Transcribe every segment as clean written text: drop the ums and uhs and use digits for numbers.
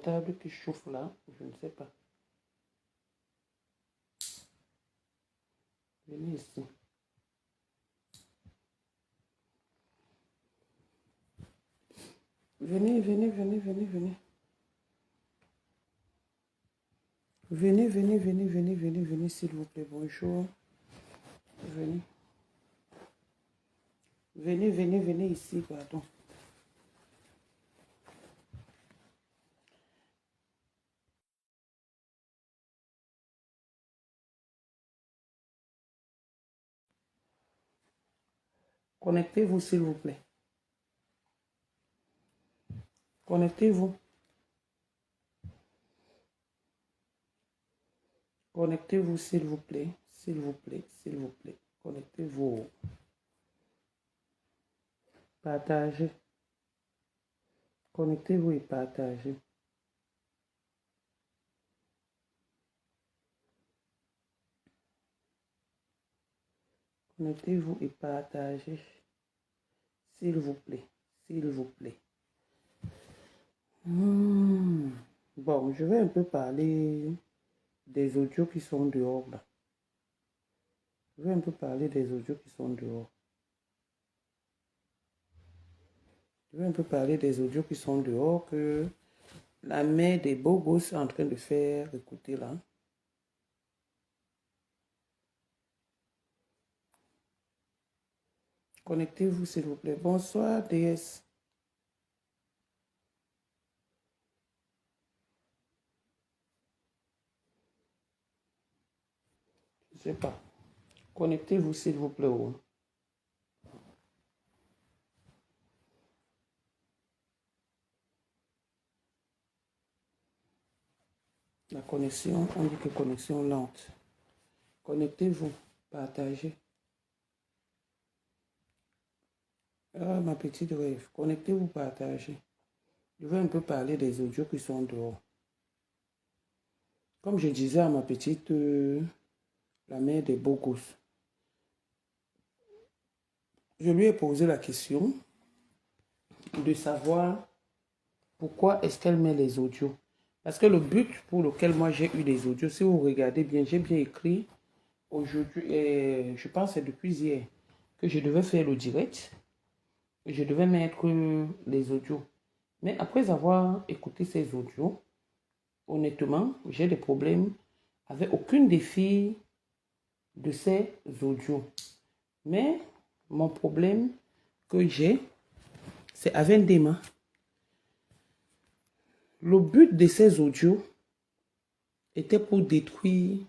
Table qui chauffe là, je ne sais pas. Venez ici. Venez, venez, venez, venez, venez. Venez, venez, venez, venez, venez, venez, s'il vous plaît. Bonjour. Venez. Venez, venez, venez ici, pardon. Connectez-vous, s'il vous plaît. Connectez-vous. Connectez-vous, s'il vous plaît. S'il vous plaît, s'il vous plaît. Connectez-vous. Partagez. Connectez-vous et partagez. Connectez-vous et partagez. S'il vous plaît. S'il vous plaît. Bon, je vais un peu parler des audios qui sont dehors là. Je vais un peu parler des audios qui sont dehors. Je vais un peu parler des audios qui sont dehors que la mère des beaux gosses est en train de faire écouter là. Connectez-vous s'il vous plaît. Bonsoir DS. Je ne sais pas. Connectez-vous s'il vous plaît. La connexion, on dit que connexion lente. Connectez-vous, partagez. Ah, ma petite rêve. Connectez-vous, partagez. Je vais un peu parler des audios qui sont dehors. Comme je disais à ma petite, la mère des beaux gosses, je lui ai posé la question de savoir pourquoi est-ce qu'elle met les audios. Parce que le but pour lequel moi j'ai eu les audios, si vous regardez bien, j'ai bien écrit aujourd'hui, je pense que c'est depuis hier, que je devais faire le direct. Je devais mettre les audios. Mais après avoir écouté ces audios, honnêtement, j'ai des problèmes avec aucune des filles de ces audios. Mais mon problème que j'ai, c'est avec Ndema. Le but de ces audios était pour détruire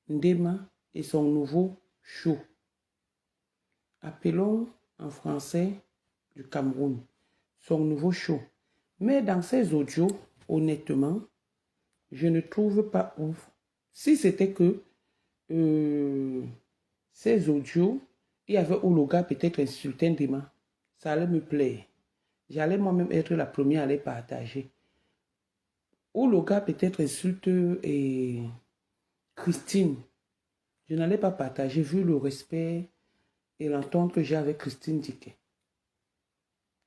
Ndema et son nouveau show. Appelons en français du Cameroun, son nouveau show. Mais dans ces audios, honnêtement, je ne trouve pas ouf. Si c'était que ces audios, il y avait où le gars peut-être insulté Ndema, ça allait me plaire. J'allais moi-même être la première à les partager. Ou le gars peut-être insulte Christine. Je n'allais pas partager vu le respect et l'entente que j'ai avec Christine Diquet.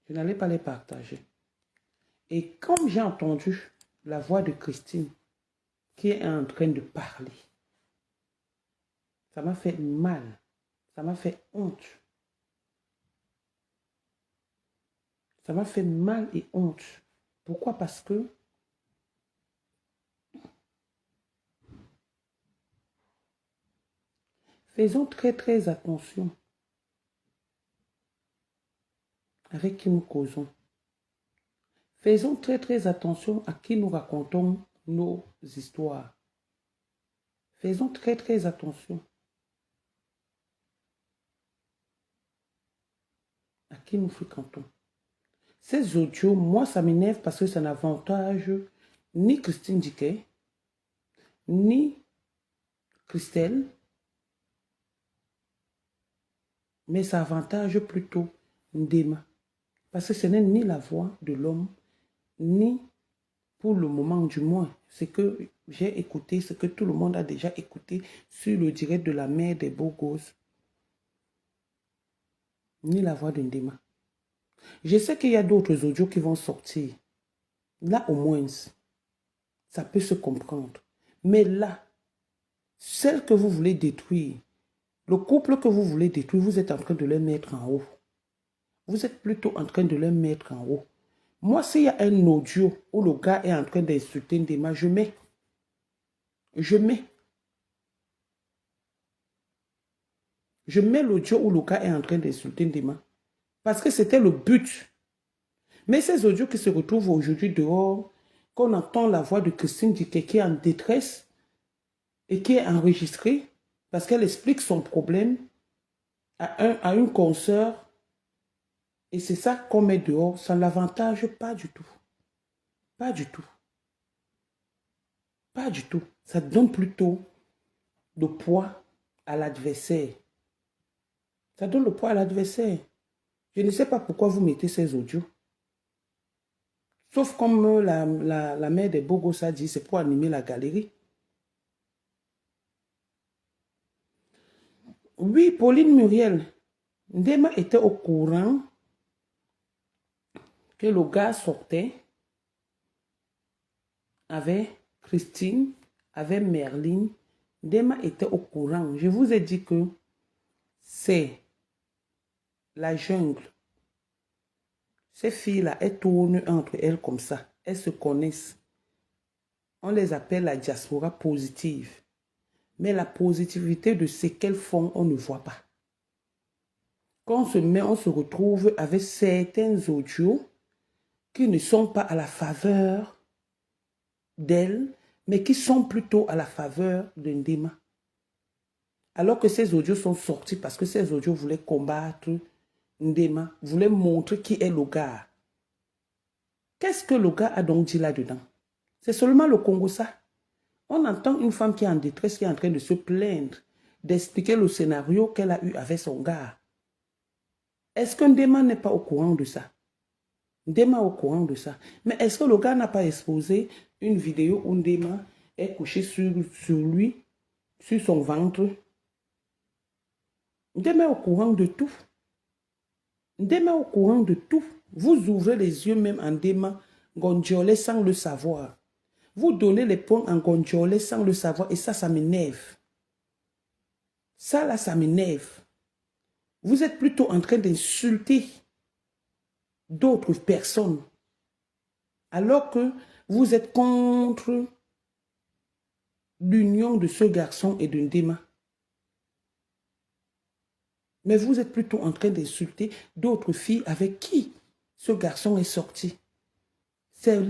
Je n'allais pas les partager. Et comme j'ai entendu la voix de Christine qui est en train de parler, ça m'a fait mal. Ça m'a fait honte. Ça m'a fait mal et honte. Pourquoi? Parce que faisons très très attention avec qui nous causons. Faisons très très attention à qui nous racontons nos histoires. Faisons très très attention à qui nous fréquentons. Ces audios, moi, ça m'énerve parce que ça n'avantage ni Christine Diquet, ni Christelle, mais ça avantage plutôt Ndema. Parce que ce n'est ni la voix de l'homme, ni pour le moment du moins, ce que j'ai écouté, ce que tout le monde a déjà écouté sur le direct de la mère des beaux gosses, ni la voix de Ndema. Je sais qu'il y a d'autres audios qui vont sortir. Là, au moins, ça peut se comprendre. Mais là, celle que vous voulez détruire, le couple que vous voulez détruire, vous êtes en train de le mettre en haut. Vous êtes plutôt en train de le mettre en haut. Moi, s'il y a un audio où le gars est en train d'insulter Ndema, je mets. Je mets. Je mets l'audio où le gars est en train d'insulter Ndema. Parce que c'était le but. Mais ces audios qui se retrouvent aujourd'hui dehors, qu'on entend la voix de Christine Diké qui est en détresse et qui est enregistrée parce qu'elle explique son problème à une consoeur, et c'est ça qu'on met dehors, ça ne l'avantage pas du tout. Pas du tout. Pas du tout. Ça donne plutôt le poids à l'adversaire. Ça donne le poids à l'adversaire. Je ne sais pas pourquoi vous mettez ces audios. Sauf comme la mère des Bogos a dit, c'est pour animer la galerie. Oui, Pauline Muriel, Ndema était au courant que le gars sortait avec Christine, avec Merline. Ndema était au courant. Je vous ai dit que c'est la jungle. Ces filles-là, elles tournent entre elles comme ça. Elles se connaissent. On les appelle la diaspora positive. Mais la positivité de ce qu'elles font, on ne voit pas. Quand on se met, on se retrouve avec certains audios qui ne sont pas à la faveur d'elles, mais qui sont plutôt à la faveur de Ndema. Alors que ces audios sont sortis parce que ces audios voulaient combattre Ndema, voulaient montrer qui est le gars. Qu'est-ce que le gars a donc dit là-dedans? C'est seulement le Congo ça. On entend une femme qui est en détresse, qui est en train de se plaindre, d'expliquer le scénario qu'elle a eu avec son gars. Est-ce que Ndema n'est pas au courant de ça? Ndema est au courant de ça. Mais est-ce que le gars n'a pas exposé une vidéo où Ndema est couché sur lui, sur son ventre? Ndema est au courant de tout. Ndema est au courant de tout. Vous ouvrez les yeux même en Ndema Ngondiolé sans le savoir. Vous donnez les points en Ngondiolé sans le savoir et ça m'énerve. Ça là, ça m'énerve. Vous êtes plutôt en train d'insulter d'autres personnes alors que vous êtes contre l'union de ce garçon et de Ndema. Mais vous êtes plutôt en train d'insulter d'autres filles avec qui ce garçon est sorti. C'est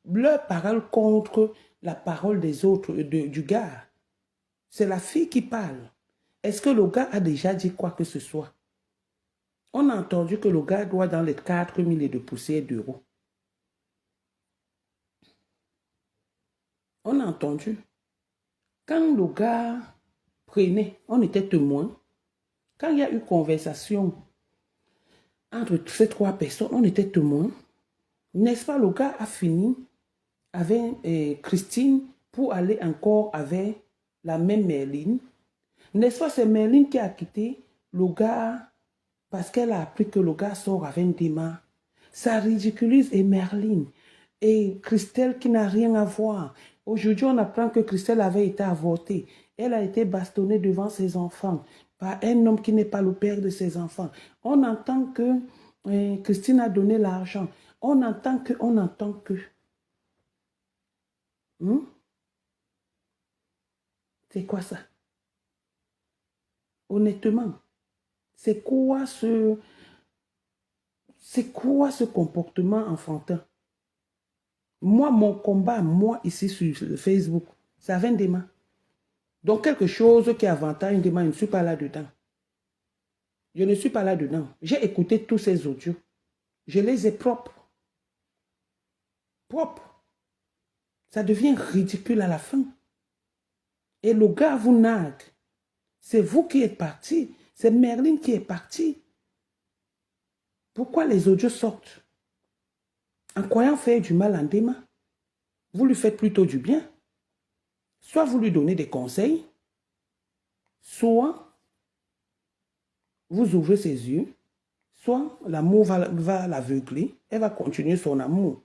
leur parole contre la parole des autres, du gars. C'est la fille qui parle. Est-ce que le gars a déjà dit quoi que ce soit? On a entendu que le gars doit dans les 4 000 et de poussière d'euros. On a entendu. Quand le gars prenait, on était témoin. Quand il y a eu conversation entre ces 3 personnes, on était témoin. N'est-ce pas, le gars a fini avec Christine pour aller encore avec la même Merline. N'est-ce pas, c'est Merline qui a quitté le gars parce qu'elle a appris que le gars sort avec Ndema. Ça ridiculise et Merline. Et Christelle qui n'a rien à voir. Aujourd'hui, on apprend que Christelle avait été avortée. Elle a été bastonnée devant ses enfants par un homme qui n'est pas le père de ses enfants. On entend que Christine a donné l'argent. On entend que. C'est quoi ça? Honnêtement, c'est quoi ce comportement enfantin? Moi, mon combat, moi, ici sur Facebook, c'est avec Ndema. Donc, quelque chose qui avantage Ndema, je ne suis pas là-dedans. Je ne suis pas là-dedans. J'ai écouté tous ces audios. Je les ai propres. Propres. Ça devient ridicule à la fin. Et le gars vous nague. C'est vous qui êtes parti. C'est Merline qui est partie. Pourquoi les audios sortent? En croyant faire du mal à Ndema, vous lui faites plutôt du bien. Soit vous lui donnez des conseils, soit vous ouvrez ses yeux, soit l'amour va l'aveugler, elle va continuer son amour.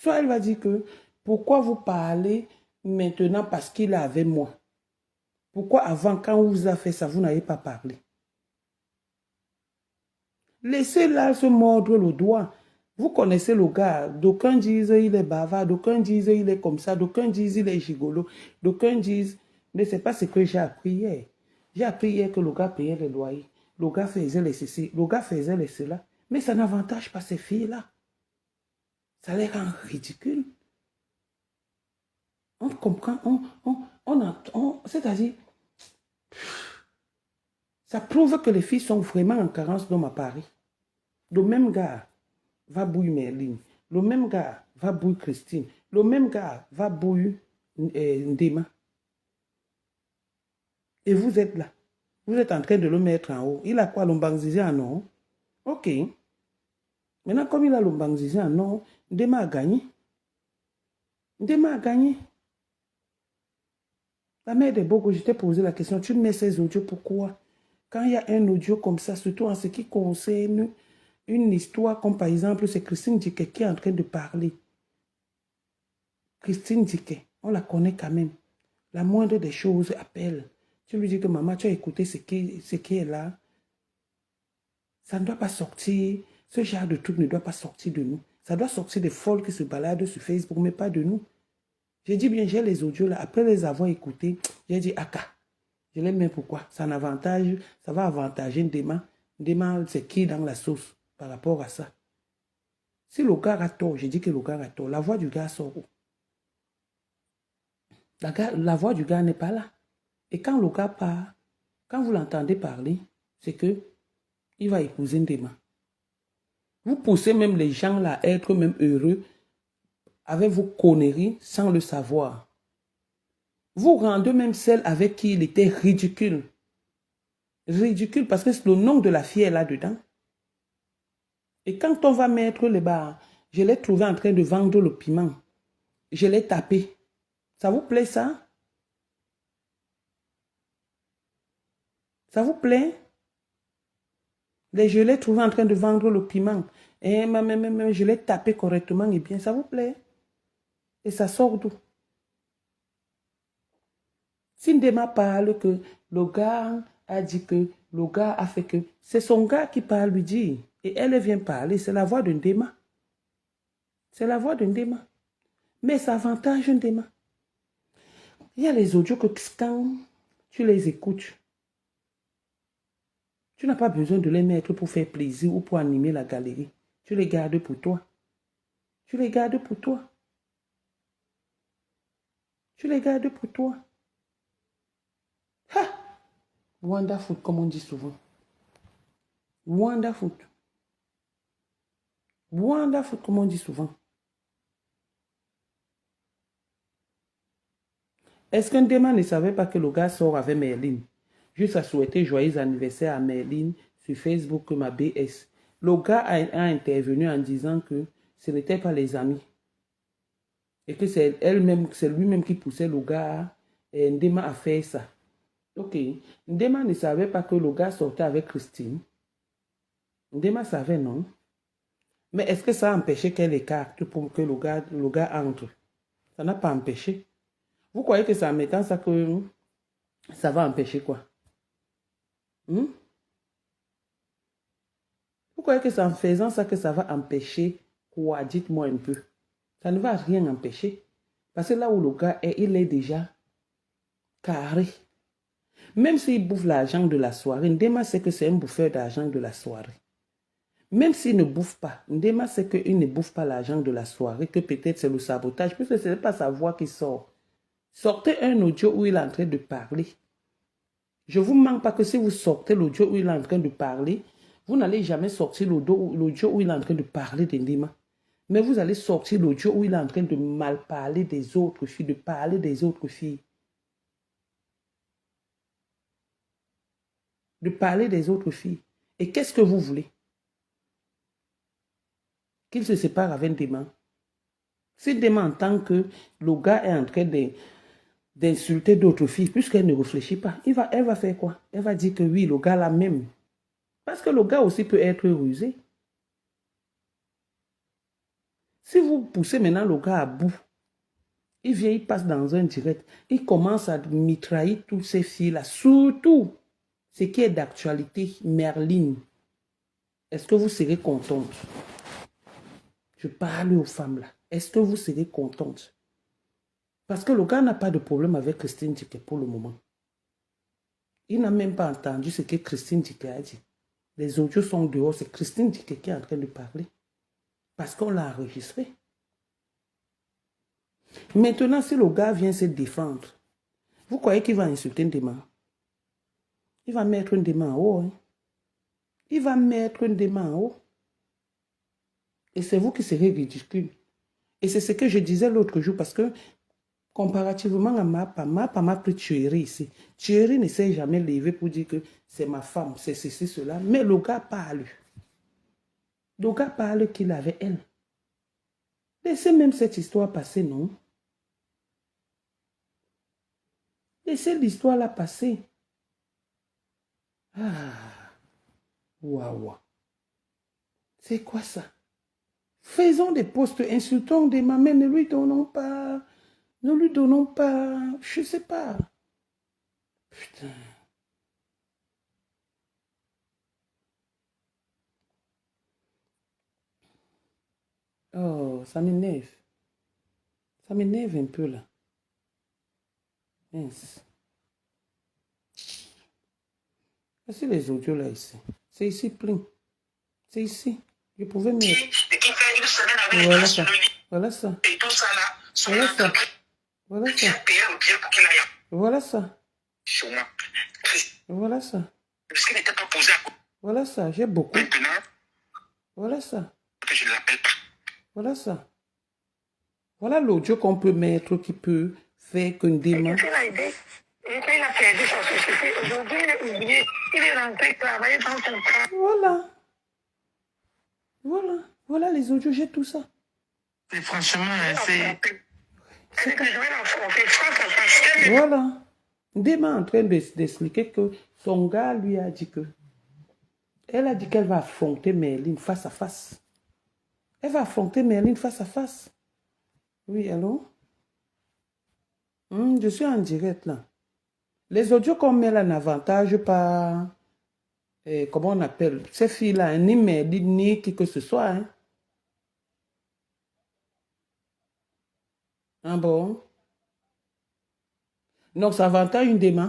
Soit elle va dire que, pourquoi vous parlez maintenant parce qu'il est avec moi? Pourquoi avant, quand on vous a fait ça, vous n'avez pas parlé? Laissez-la se mordre le doigt. Vous connaissez le gars. D'aucuns disent il est bavard, d'aucuns disent il est comme ça, d'aucuns disent il est gigolo, d'aucuns disent... Mais ce n'est pas ce que j'ai appris hier. J'ai appris hier que le gars payait les loyers. Le gars faisait les ceci, le gars faisait les cela. Mais ça n'avantage pas ces filles-là. Ça les rend ridicules. On comprend, c'est-à-dire, ça prouve que les filles sont vraiment en carence d'hommes à Paris. Le même gars va bouillir Merlin. Le même gars va bouillir Christine. Le même gars va bouillir Ndema. Et vous êtes là. Vous êtes en train de le mettre en haut. Il a quoi, l'Ombangzizé en haut? Ok. Maintenant, comme il a l'Ombangzizé en haut, Ndema a gagné. Ndema a gagné. La mère de Bogo, je t'ai posé la question, tu mets ces audios, pourquoi? Quand il y a un audio comme ça, surtout en ce qui concerne une histoire, comme par exemple, c'est Christine Diké qui est en train de parler. Christine Diké, on la connaît quand même. La moindre des choses appelle. Tu lui dis que maman, tu as écouté ce qui est là. Ça ne doit pas sortir. Ce genre de truc ne doit pas sortir de nous. Ça doit sortir des folles qui se baladent sur Facebook, mais pas de nous. J'ai dit bien, j'ai les audios là. Après les avoir écoutés, j'ai dit, Aka. Je les mets pourquoi? Ça va avantager Ndema. Ndema, c'est qui dans la sauce par rapport à ça? Si le gars a tort, j'ai dit que le gars a tort. La voix du gars sort où? La voix du gars n'est pas là. Et quand le gars part, quand vous l'entendez parler, c'est que il va épouser Ndema. Vous poussez même les gens là à être même heureux avec vos conneries sans le savoir. Vous rendez même celle avec qui il était ridicule. Ridicule parce que c'est le nom de la fille est là-dedans. Et quand on va mettre les barres, je l'ai trouvé en train de vendre le piment. Je l'ai tapé. Ça vous plaît ça? Ça vous plaît? Je l'ai trouvé en train de vendre le piment. Et je l'ai tapé correctement et bien. Ça vous plaît? Et ça sort d'où? Si Ndema parle que le gars a dit que, le gars a fait que, c'est son gars qui parle, lui dit. Et elle vient parler, c'est la voix de Ndema. C'est la voix de Ndema. Mais ça avantage Ndema. Il y a les audios que quand tu les écoutes, tu n'as pas besoin de les mettre pour faire plaisir ou pour animer la galerie. Tu les gardes pour toi. Tu les gardes pour toi. Tu les gardes pour toi. Ha! Wonderful, comme on dit souvent. Wonderful. Wonderful, comme on dit souvent. Est-ce qu'un démon ne savait pas que le gars sort avec Merlin? Juste à souhaiter joyeux anniversaire à Merlin sur Facebook, ma BS. Le gars a intervenu en disant que ce n'était pas les amis. Et que c'est elle-même, c'est lui-même qui poussait le gars. Et Ndema a fait ça. Ok. Ndema ne savait pas que le gars sortait avec Christine. Ndema savait, non? Mais est-ce que ça a empêché qu'elle écarte pour que le gars entre? Ça n'a pas empêché. Vous croyez que c'est en mettant ça que ça va empêcher quoi? Vous croyez que c'est en faisant ça que ça va empêcher quoi? Dites-moi un peu. Ça ne va rien empêcher. Parce que là où le gars est, il est déjà carré. Même s'il bouffe l'argent de la soirée, Ndema sait que c'est un bouffeur d'argent de la soirée. Même s'il ne bouffe pas, Ndema sait qu'il ne bouffe pas l'argent de la soirée, que peut-être c'est le sabotage, puisque ce n'est pas sa voix qui sort. Sortez un audio où il est en train de parler. Je ne vous manque pas que si vous sortez l'audio où il est en train de parler, vous n'allez jamais sortir l'audio où il est en train de parler d'Ndema. Mais vous allez sortir l'audio où il est en train de mal parler des autres filles, de parler des autres filles. De parler des autres filles. Et qu'est-ce que vous voulez? Qu'il se sépare avec Ndema. Si Ndema entend que le gars est en train d'insulter d'autres filles, puisqu'elle ne réfléchit pas, elle va faire quoi? Elle va dire que oui, le gars là même. Parce que le gars aussi peut être rusé. Si vous poussez maintenant le gars à bout, il vient, il passe dans un direct, il commence à mitrailler toutes ces filles-là, surtout ce qui est d'actualité, Merlin. Est-ce que vous serez contente? Je parle aux femmes là. Est-ce que vous serez contente? Parce que le gars n'a pas de problème avec Christine Dike pour le moment. Il n'a même pas entendu ce que Christine Dike a dit. Les audios sont dehors, c'est Christine Dike qui est en train de parler. Parce qu'on l'a enregistré. Maintenant, si le gars vient se défendre, vous croyez qu'il va insulter Ndema? Il va mettre Ndema en haut. Hein? Il va mettre Ndema en haut. Et c'est vous qui serez ridicule. Et c'est ce que je disais l'autre jour, parce que comparativement à Mapa m'a pris Thierry ici. Thierry ne s'est jamais levé pour dire que c'est ma femme, c'est ceci, cela. Mais le gars parle. Le gars parle qu'il avait elle. Laissez même cette histoire passer, non? Laissez l'histoire là passer. Ah, waouh. C'est quoi ça? Faisons des postes, insultons des mamans, ne lui donnons pas, je sais pas. Putain. Oh, ça m'énerve. Ça m'énerve un peu là. Mince. Voici les audios là ici. C'est ici plein. C'est ici. Je pouvais mettre. Voilà ça. Voilà ça. Voilà ça. Voilà ça. Voilà ça. Voilà ça. Voilà ça. J'ai beaucoup. Voilà ça. Voilà ça. Voilà l'audio qu'on peut mettre qui peut faire qu'un démon. Voilà. Voilà. Voilà les audios, j'ai tout ça. Et franchement, c'est... Voilà. Démon en train d'expliquer que son gars lui a dit que... Elle a dit qu'elle va affronter Merlin face à face. Elle va affronter Merlin face à face. Oui, allô? Je suis en direct là. Les audios qu'on met là n'avantagent pas... comment on appelle? Ces filles-là, ni Merlin, ni qui que ce soit. Hein? Ah bon? Donc, ça avantage une déma.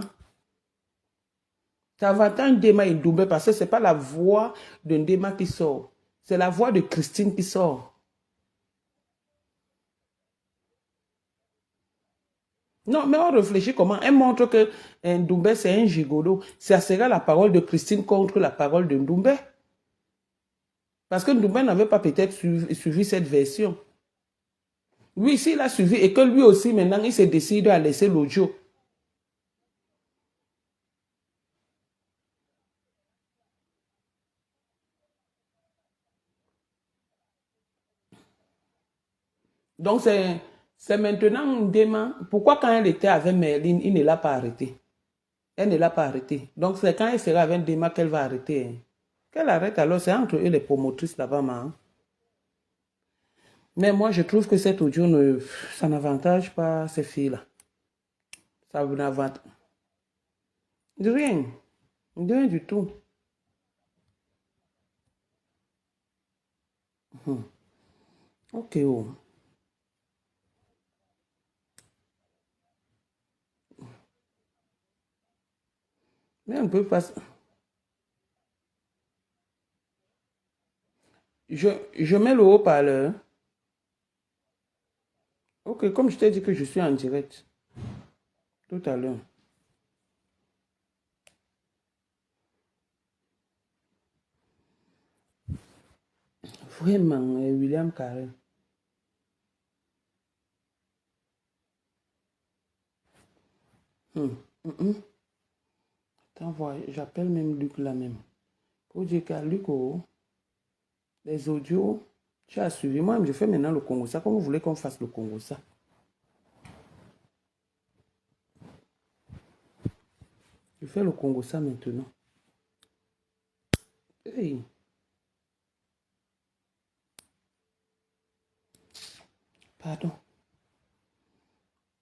Ça avantage une déma et double parce que ce n'est pas la voix d'un déma qui sort. C'est la voix de Christine qui sort. Non, mais on réfléchit comment. Elle montre que Ndoumbe, c'est un gigolo. Ça sera la parole de Christine contre la parole de Ndoumbe. Parce que Ndoumbe n'avait pas peut-être suivi cette version. Oui, s'il a suivi et que lui aussi, maintenant, il se décide à laisser l'audio. Donc, c'est maintenant Ndema. Pourquoi quand elle était avec Merlin, il ne l'a pas arrêté? Elle ne l'a pas arrêté. Donc, c'est quand elle sera avec Ndema qu'elle va arrêter. Hein. Qu'elle arrête alors, c'est entre eux les promotrices là-bas. Hein. Mais moi, je trouve que cet audio, ça n'avantage pas ces filles-là. Ça n'avantage. De rien. De rien du tout. Ok, oh. Mais on peut pas... Je mets le haut-parleur. Ok, comme je t'ai dit que je suis en direct. Tout à l'heure. Vraiment, William Carré. Attends, j'appelle même Luc là même. Pour dire qu'à Luc, oh, les audios, tu as suivi. Moi, je fais maintenant le Congo ça. Comment vous voulez qu'on fasse le Congo ça? Je fais le Congo ça maintenant. Hey. Pardon.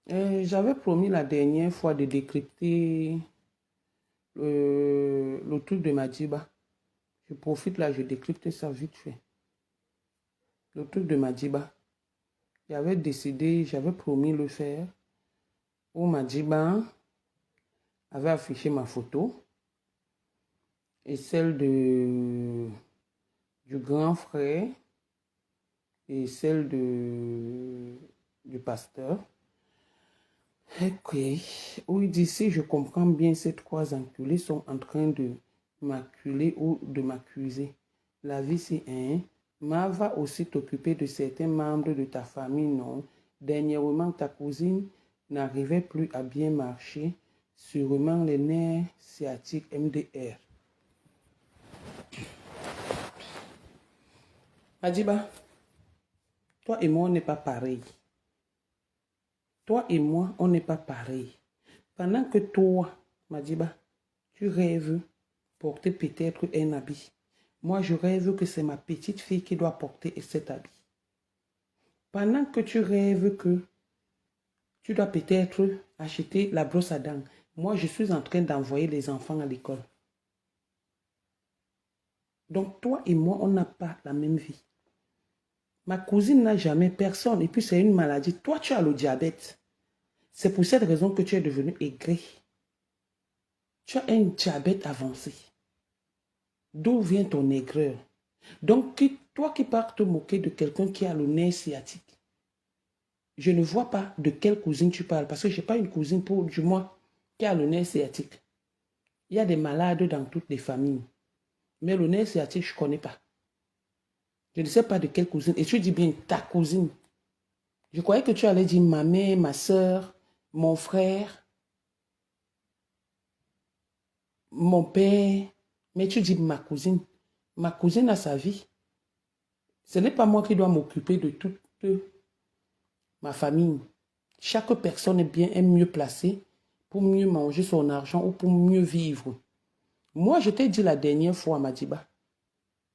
J'avais promis la dernière fois de décrypter le truc de Madiba. Je profite là, je décrypte ça vite fait. Le truc de Madiba. J'avais décidé, j'avais promis le faire. Où Madiba avait affiché ma photo et celle du grand frère et celle du pasteur. Ok. Où il dit, si je comprends bien, ces trois enculés sont en train de m'acculer ou de m'accuser. La vie, c'est un. Ma va aussi t'occuper de certains membres de ta famille, non? Dernièrement, ta cousine n'arrivait plus à bien marcher. Sûrement les nerfs sciatiques MDR. Madiba, toi et moi, on n'est pas pareil. Toi et moi, on n'est pas pareil. Pendant que toi, Madiba, tu rêves porter peut-être un habit. Moi, je rêve que c'est ma petite fille qui doit porter cet habit. Pendant que tu rêves que tu dois peut-être acheter la brosse à dents, moi, je suis en train d'envoyer les enfants à l'école. Donc, toi et moi, on n'a pas la même vie. Ma cousine n'a jamais personne. Et puis, c'est une maladie. Toi, tu as le diabète. C'est pour cette raison que tu es devenu aigri. Tu as un diabète avancé. D'où vient ton aigreur? Donc, toi qui pars te moquer de quelqu'un qui a le nerf sciatique, je ne vois pas de quelle cousine tu parles, parce que je n'ai pas une cousine, pour du moins, qui a le nerf sciatique. Il y a des malades dans toutes les familles. Mais le nerf sciatique, je ne connais pas. Je ne sais pas de quelle cousine. Et tu dis bien ta cousine. Je croyais que tu allais dire ma mère, ma soeur, mon frère, mon père. Mais tu dis ma cousine. Ma cousine a sa vie. Ce n'est pas moi qui dois m'occuper de toute ma famille. Chaque personne est mieux placée pour mieux manger son argent ou pour mieux vivre. Moi, je t'ai dit la dernière fois, Madiba,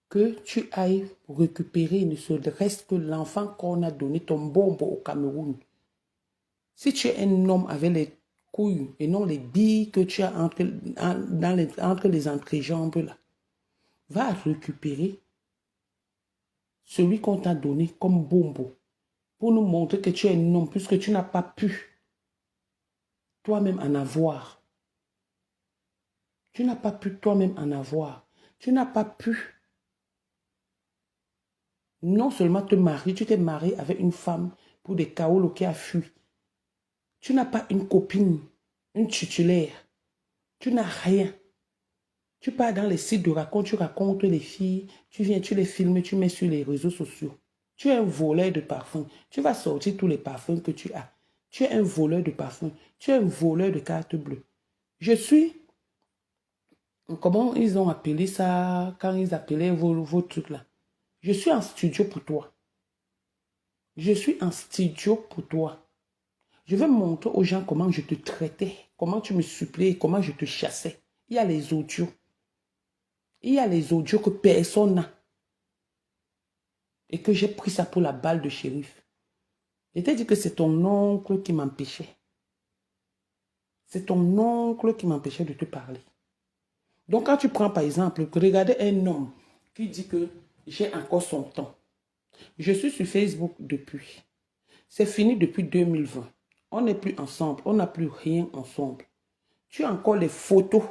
que tu ailles récupérer ne serait-ce que l'enfant qu'on a donné, ton bonbon au Cameroun. Si tu es un homme avec les couilles et non les billes que tu as entre les entrejambes là, va récupérer celui qu'on t'a donné comme bonbon pour nous montrer que tu es un homme puisque tu n'as pas pu toi-même en avoir. Tu n'as pas pu toi-même en avoir. Tu n'as pas pu non seulement te marier, tu t'es marié avec une femme pour des kaolos qui a fui. Tu n'as pas une copine, une titulaire. Tu n'as rien. Tu pars dans les sites de raconte, tu racontes les filles, tu viens, tu les filmes, tu mets sur les réseaux sociaux. Tu es un voleur de parfums. Tu vas sortir tous les parfums que tu as. Tu es un voleur de parfums. Tu es un voleur de cartes bleues. Je suis... Comment ils ont appelé ça quand ils appelaient vos trucs là? Je suis en studio pour toi. Je suis en studio pour toi. Je vais montrer aux gens comment je te traitais, comment tu me suppliais, comment je te chassais. Il y a les audios. Il y a les audios que personne n'a. Et que j'ai pris ça pour la balle de shérif. Je t'ai dit que c'est ton oncle qui m'empêchait. C'est ton oncle qui m'empêchait de te parler. Donc quand tu prends par exemple, regardez un homme qui dit que j'ai encore son temps. Je suis sur Facebook depuis. C'est fini depuis 2020. On n'est plus ensemble. On n'a plus rien ensemble. Tu as encore les photos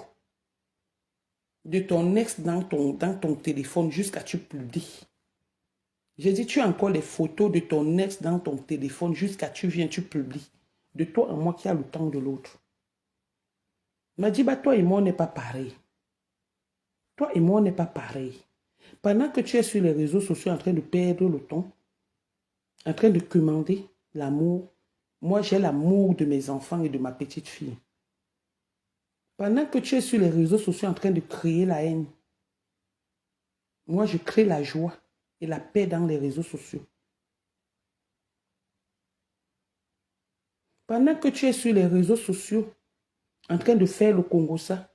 de ton ex dans ton téléphone jusqu'à tu publies. J'ai dit, tu as encore les photos de ton ex dans ton téléphone jusqu'à tu viens, tu publies. De toi à moi qui a le temps de l'autre. Il m'a dit, bah, toi et moi, on n'est pas pareil. Toi et moi, on n'est pas pareil. Pendant que tu es sur les réseaux sociaux en train de perdre le temps, en train de commander l'amour, moi, j'ai l'amour de mes enfants et de ma petite fille. Pendant que tu es sur les réseaux sociaux en train de créer la haine, moi, je crée la joie et la paix dans les réseaux sociaux. Pendant que tu es sur les réseaux sociaux en train de faire le Congo ça,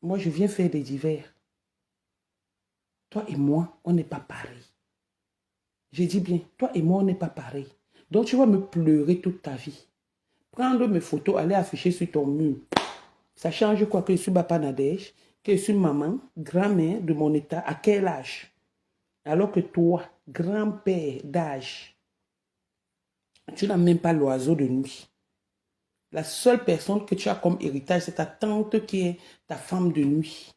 moi, je viens faire des divers. Toi et moi, on n'est pas pareil. J'ai dit bien, toi et moi, on n'est pas pareil. Donc, tu vas me pleurer toute ta vie. Prendre mes photos, aller afficher sur ton mur. Ça change quoi que je suis Bapa Nadège, que je suis maman, grand-mère de mon état, à quel âge? Alors que toi, grand-père d'âge, tu n'as même pas l'oiseau de nuit. La seule personne que tu as comme héritage, c'est ta tante qui est ta femme de nuit.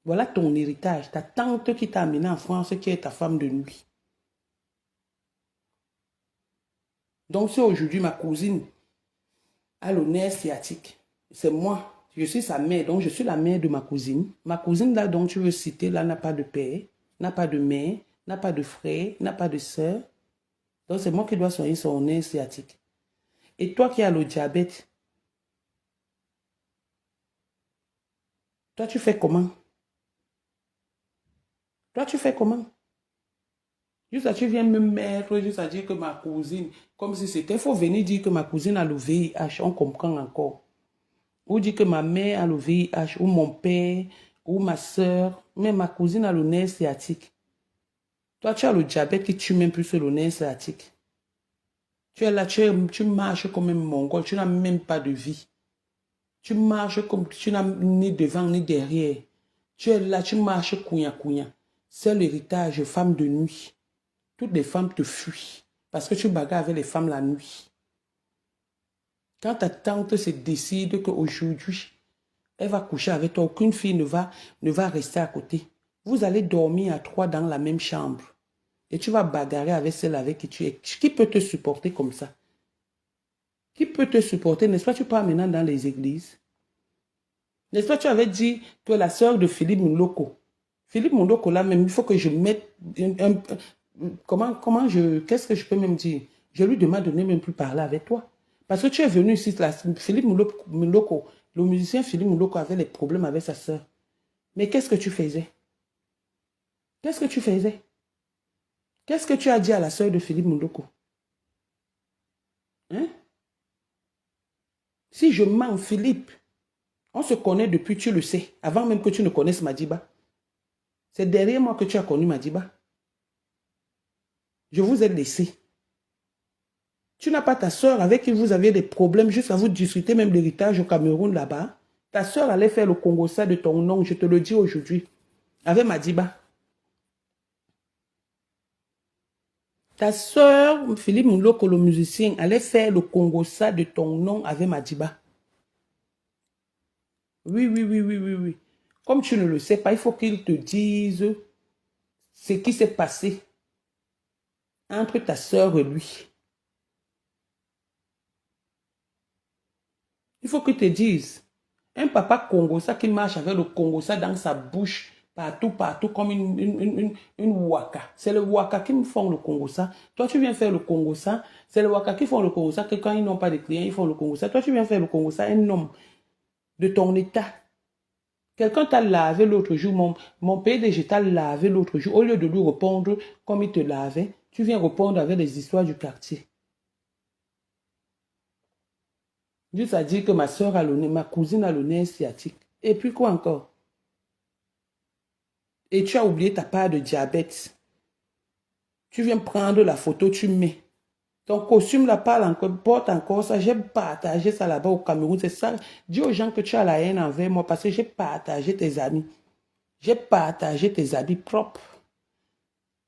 Voilà ton héritage, ta tante qui t'a amené en France, qui est ta femme de nuit. Donc, si aujourd'hui ma cousine a le nerf sciatique, c'est moi. Je suis sa mère, donc je suis la mère de ma cousine. Ma cousine là dont tu veux citer, là n'a pas de père, n'a pas de mère, n'a pas de frère, n'a pas de soeur. Donc c'est moi qui dois soigner son nerf sciatique. Et toi qui as le diabète, toi tu fais comment? Toi tu fais comment? Juste à tu viens me mettre, juste à dire que ma cousine, comme si c'était, il faut venir dire que ma cousine a le VIH, on comprend encore. Ou dire que ma mère a le VIH, ou mon père, ou ma soeur, mais ma cousine a le nerf sciatique. Toi, tu as le diabète qui tue même plus le nerf sciatique. Tu es là, tu marches comme un mongol, tu n'as même pas de vie. Tu marches comme tu n'as ni devant ni derrière. Tu es là, tu marches couilla. C'est l'héritage femme de nuit. Toutes les femmes te fuient parce que tu bagarres avec les femmes la nuit. Quand ta tante se décide qu'aujourd'hui, elle va coucher avec toi, aucune fille ne va rester à côté. Vous allez dormir à trois dans la même chambre. Et tu vas bagarrer avec celle avec qui tu es. Qui peut te supporter comme ça? Qui peut te supporter? N'est-ce pas, tu pars maintenant dans les églises? N'est-ce pas, tu avais dit que la sœur de Philippe Mouloko. Philippe Mouloko, là même, il faut que je mette... qu'est-ce que je peux même dire? Je lui demande de ne même plus parler avec toi. Parce que tu es venu ici, là, Philippe Mouloko, le musicien Philippe Mouloko avait des problèmes avec sa sœur. Mais qu'est-ce que tu faisais? Qu'est-ce que tu faisais? Qu'est-ce que tu as dit à la sœur de Philippe Mouloko? Hein? Si je mens, Philippe, on se connaît depuis, tu le sais, avant même que tu ne connaisses Madiba. C'est derrière moi que tu as connu Madiba. Je vous ai laissé. Tu n'as pas ta soeur avec qui vous aviez des problèmes jusqu'à vous discuter même l'héritage au Cameroun là-bas. Ta soeur allait faire le Congossa de ton nom, je te le dis aujourd'hui, avec Madiba. Ta soeur, Philippe Mouloko, le musicien, allait faire le Congossa de ton nom avec Madiba. Oui. Comme tu ne le sais pas, il faut qu'il te dise ce qui s'est passé entre ta soeur et lui. Il faut qu'il te dise. Un papa Congossa qui marche avec le Congossa dans sa bouche, partout, comme une waka. C'est le waka qui me font le Congossa. Toi, tu viens faire le Congossa. C'est le waka qui font le Congossa, que quand ils n'ont pas de clients, ils font le Congossa. Toi, tu viens faire le Congossa, un homme de ton état. Quelqu'un t'a lavé l'autre jour, mon PDG t'a lavé l'autre jour. Au lieu de lui répondre comme il te lavait, tu viens répondre avec les histoires du quartier. Juste à dire que ma soeur a le nez, ma cousine a le nez sciatique. Et puis quoi encore? Et tu as oublié ta part de diabète. Tu viens prendre la photo, tu mets. Ton costume la parle encore, porte encore ça. J'ai partagé ça là-bas au Cameroun. C'est ça. Dis aux gens que tu as la haine envers moi parce que j'ai partagé tes amis. J'ai partagé tes habits propres.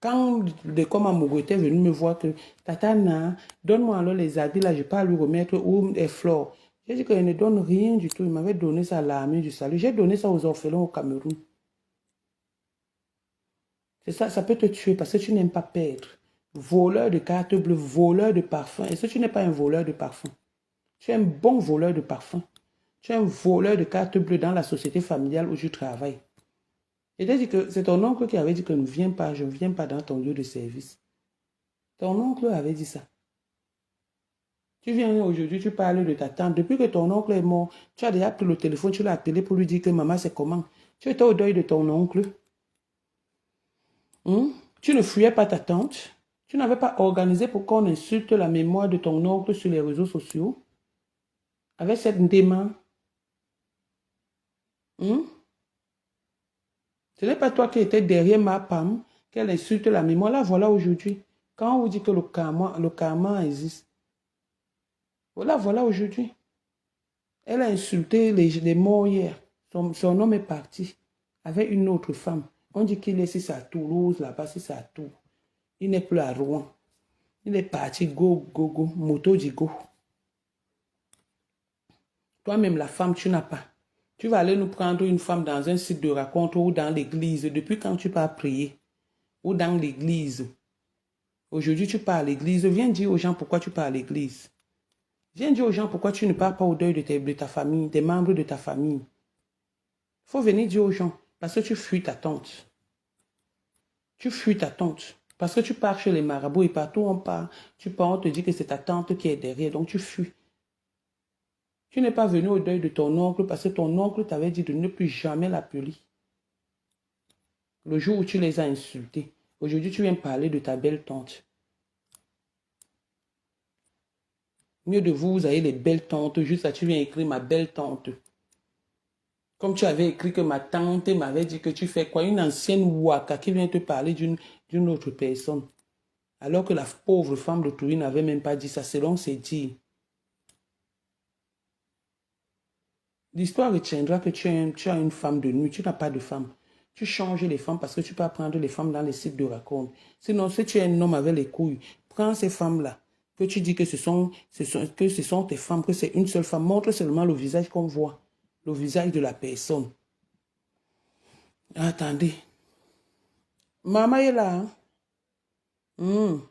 Quand le com amoureux était venu me voir que Tatana, donne-moi alors les habits là, je ne vais pas lui remettre ou des fleurs. J'ai dit qu'il ne donne rien du tout. Il m'avait donné ça à l'armée du salut. J'ai donné ça aux orphelins au Cameroun. C'est ça, ça peut te tuer parce que tu n'aimes pas perdre. Voleur de carte bleue, voleur de parfum. Est-ce que tu n'es pas un voleur de parfum? Tu es un bon voleur de parfum. Tu es un voleur de carte bleue dans la société familiale où tu travailles. Et dit que c'est ton oncle qui avait dit que je ne viens pas dans ton lieu de service. Ton oncle avait dit ça. Tu viens aujourd'hui, tu parles de ta tante. Depuis que ton oncle est mort, tu as déjà pris le téléphone, tu l'as appelé pour lui dire que maman, c'est comment? Tu étais au deuil de ton oncle. Tu ne fuyais pas ta tante. Tu n'avais pas organisé pour qu'on insulte la mémoire de ton oncle sur les réseaux sociaux. Avec cette dément. Ce n'est pas toi qui étais derrière ma femme, qu'elle insulte la mémoire. La voilà aujourd'hui. Quand on vous dit que le karma existe, voilà aujourd'hui. Elle a insulté les morts hier. Son homme est parti avec une autre femme. On dit qu'il est ici à Toulouse, là-bas, c'est à Tours. Il n'est plus à Rouen. Il est parti, go, moto du go. Toi-même, la femme, tu n'as pas. Tu vas aller nous prendre une femme dans un site de raconte ou dans l'église. Depuis quand tu pars prier? Ou dans l'église. Aujourd'hui, tu pars à l'église. Viens dire aux gens pourquoi tu pars à l'église. Viens dire aux gens pourquoi tu ne pars pas au deuil de ta famille, des membres de ta famille. Il faut venir dire aux gens. Parce que tu fuis ta tante. Tu fuis ta tante. Parce que tu pars chez les marabouts et partout on part. Tu pars, on te dit que c'est ta tante qui est derrière. Donc tu fuis. Tu n'es pas venu au deuil de ton oncle parce que ton oncle t'avait dit de ne plus jamais l'appeler. Le jour où tu les as insultés. Aujourd'hui, tu viens parler de ta belle tante. Mieux de vous, vous avez les belles tantes. Juste là, tu viens écrire ma belle tante. Comme tu avais écrit que ma tante m'avait dit que tu fais quoi? Une ancienne waka qui vient te parler d'une autre personne. Alors que la pauvre femme de Toury n'avait même pas dit ça, selon ses dires. L'histoire retiendra que tu as une femme de nuit, tu n'as pas de femme. Tu changes les femmes parce que tu peux prendre les femmes dans les sites de raconte. Sinon, si tu es un homme avec les couilles, prends ces femmes-là, que tu dis que ce sont tes femmes, que c'est une seule femme. Montre seulement le visage qu'on voit, le visage de la personne. Attendez. Maman est là. Hein?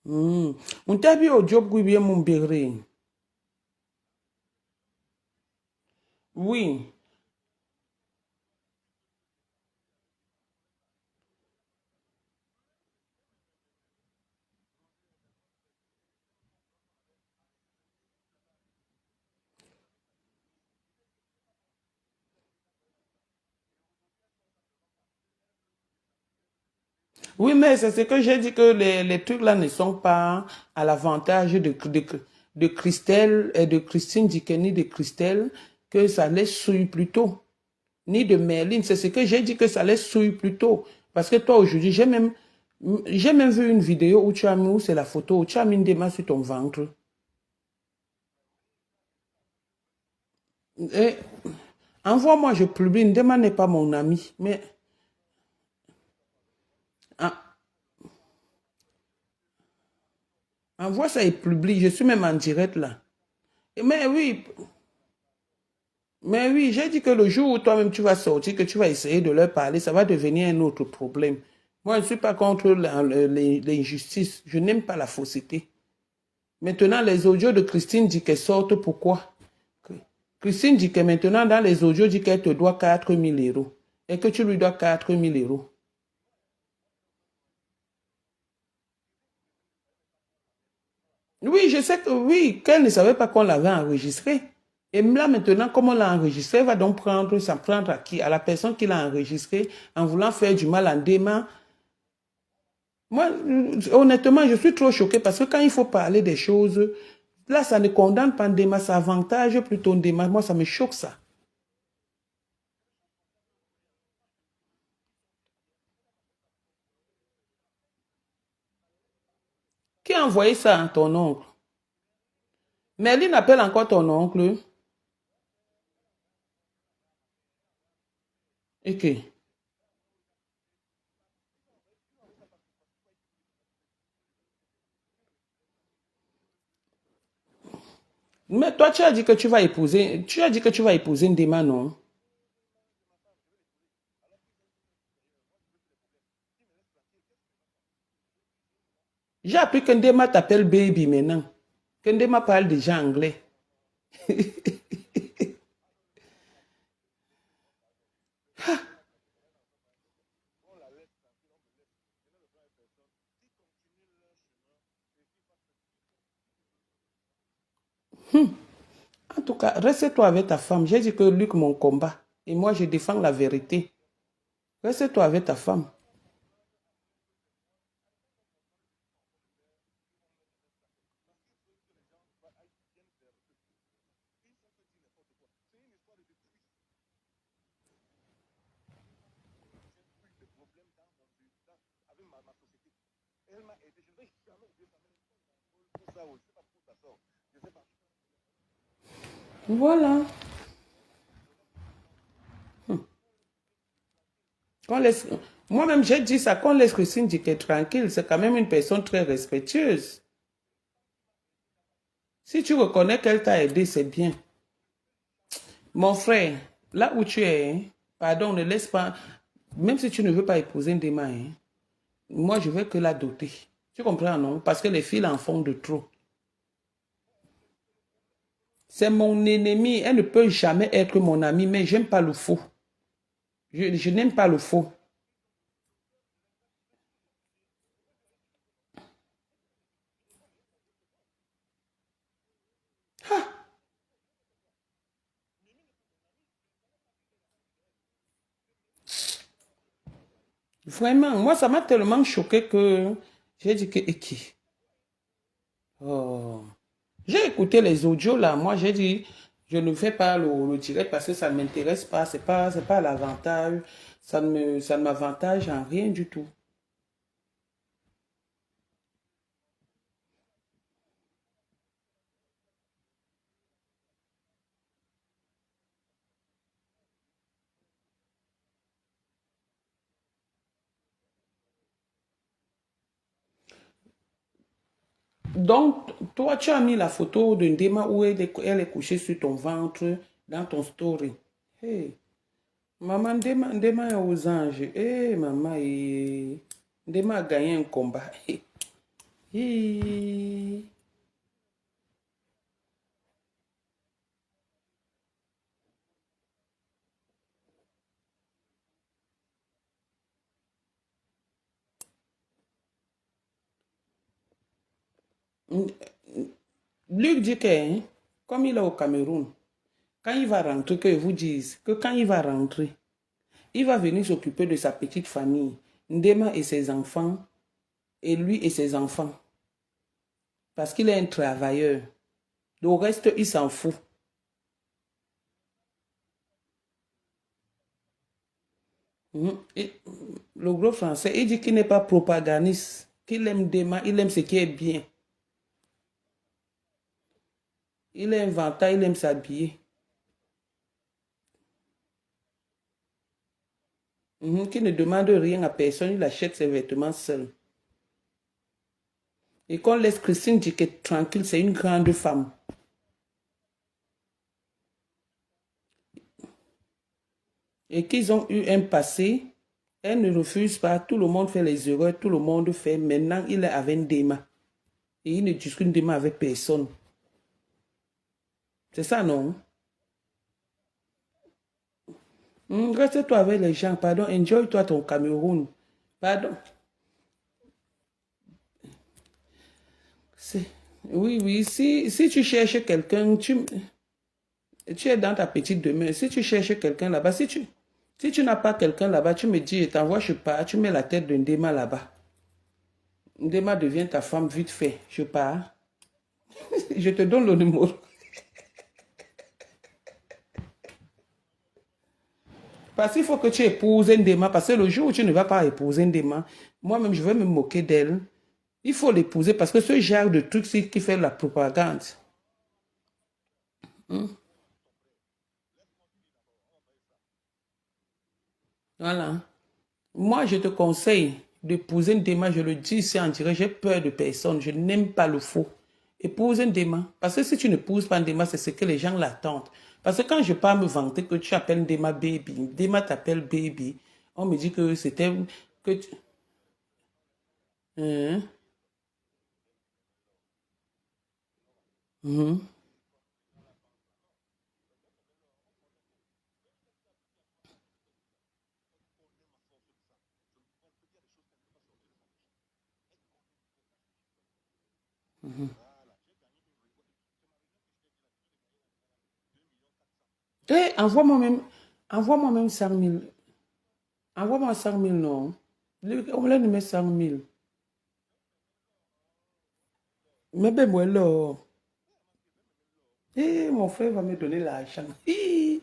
On t'a vu au job bien mon béré. Oui. Oui, mais c'est ce que j'ai dit que les trucs là ne sont pas à l'avantage de Christelle et de Christine Dikeni de Christelle, que ça les souille plutôt. Ni de Merlin, c'est ce que j'ai dit que ça les souille plutôt. Parce que toi aujourd'hui, j'ai même vu une vidéo où tu as mis, où c'est la photo, où tu as mis une démarche sur ton ventre. Et envoie-moi, je publie. Ndema n'est pas mon ami, mais envoie ça et publie. Je suis même en direct là. Mais oui, j'ai dit que le jour où toi-même tu vas sortir, que tu vas essayer de leur parler, ça va devenir un autre problème. Moi, je ne suis pas contre l'injustice. Je n'aime pas la fausseté. Maintenant, les audios de Christine dit qu'elle sortent. Pourquoi? Christine dit que maintenant, dans les audios, dit qu'elle te doit 4 000 € et que tu lui dois 4 000 €. Oui, je sais que oui, qu'elle ne savait pas qu'on l'avait enregistré. Et là, maintenant, comme on l'a enregistré, elle va donc s'en prendre à qui? À la personne qui l'a enregistré en voulant faire du mal en dément. Moi, honnêtement, je suis trop choquée parce que quand il faut parler des choses, là, ça ne condamne pas Ndema, ça avantage plutôt Ndema. Moi, ça me choque ça. Qui a envoyé ça à ton oncle? Merlin appelle encore ton oncle. Et que? Mais toi, tu as dit que tu vas épouser Ndema, non? J'ai appris que Ndema t'appelle baby maintenant. Que Ndema parle déjà anglais. En tout cas, reste-toi avec ta femme. J'ai dit que Luc, mon combat. Et moi, je défends la vérité. Reste-toi avec ta femme. Voilà. Qu'on laisse... Moi-même, j'ai dit ça, qu'on laisse Christine Dickey tranquille. C'est quand même une personne très respectueuse. Si tu reconnais qu'elle t'a aidé, c'est bien. Mon frère, là où tu es, hein, pardon, ne laisse pas... Même si tu ne veux pas épouser Ndema, hein, moi, je veux que la doter. Tu comprends, non? Parce que les filles en font de trop. C'est mon ennemi. Elle ne peut jamais être mon amie, mais j'aime pas le faux. Je n'aime pas le faux. Vraiment, moi, ça m'a tellement choqué que j'ai dit que... Et qui? Oh. J'ai écouté les audios là. Moi, j'ai dit, je ne fais pas le direct parce que ça ne m'intéresse pas. C'est pas l'avantage. Ça ne m'avantage en rien du tout. Donc, toi, tu as mis la photo de Ndema où elle est couchée sur ton ventre dans ton story. Hey, maman, Ndema est aux anges. Hey, maman, Ndema a gagné un combat. Hey. Luc dit que, hein, comme il est au Cameroun, quand il va rentrer, que vous dise que quand il va rentrer, il va venir s'occuper de sa petite famille, Ndema et ses enfants, et lui et ses enfants, parce qu'il est un travailleur. Le reste, il s'en fout. Le gros français, il dit qu'il n'est pas propagandiste, qu'il aime Ndema, il aime ce qui est bien. Il est inventeur, il aime s'habiller. Qu'il ne demande rien à personne, il achète ses vêtements seul. Et qu'on laisse Christine Dickey tranquille, c'est une grande femme. Et qu'ils ont eu un passé, elle ne refuse pas, tout le monde fait les erreurs, tout le monde fait. Maintenant, il est avec Ndema. Et il ne discute Ndema avec personne. C'est ça, non? Reste-toi avec les gens, pardon, enjoy-toi ton Cameroun. Pardon. Oui, oui, si tu cherches quelqu'un, tu es dans ta petite demeure. Si tu cherches quelqu'un là-bas, si tu n'as pas quelqu'un là-bas, tu me dis, je t'envoie, je pars, tu mets la tête de Ndema là-bas. Ndema devient ta femme vite fait, je pars. Je te donne le numéro. Parce qu'il faut que tu épouses Ndema, parce que le jour où tu ne vas pas épouser Ndema, moi-même, je vais me moquer d'elle. Il faut l'épouser parce que ce genre de truc, c'est qui fait la propagande. Voilà. Moi, je te conseille d'épouser Ndema, je le dis ici en direct, j'ai peur de personne, je n'aime pas le faux. Épouse Ndema. Parce que si tu n'épouses pas Ndema, c'est ce que les gens l'attendent. Parce que quand je pars me vanter que tu appelles Ndema baby, Ndema t'appelle baby, on me dit que c'était... que tu- Hein? Mhm. Eh, envoie-moi même 100 000. Envoie-moi 100 000, non. On me l'a mis 100 000. Mais ben, moi, là. Eh, mon frère va me donner l'argent. Hi.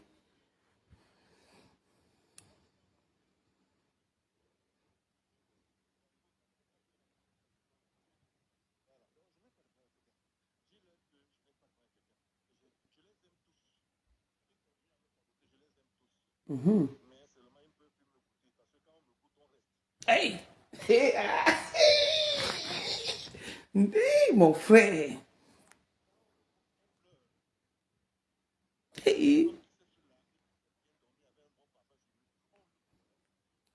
Mhm. Hey! Hey, ah, hey, mon frère. Hey.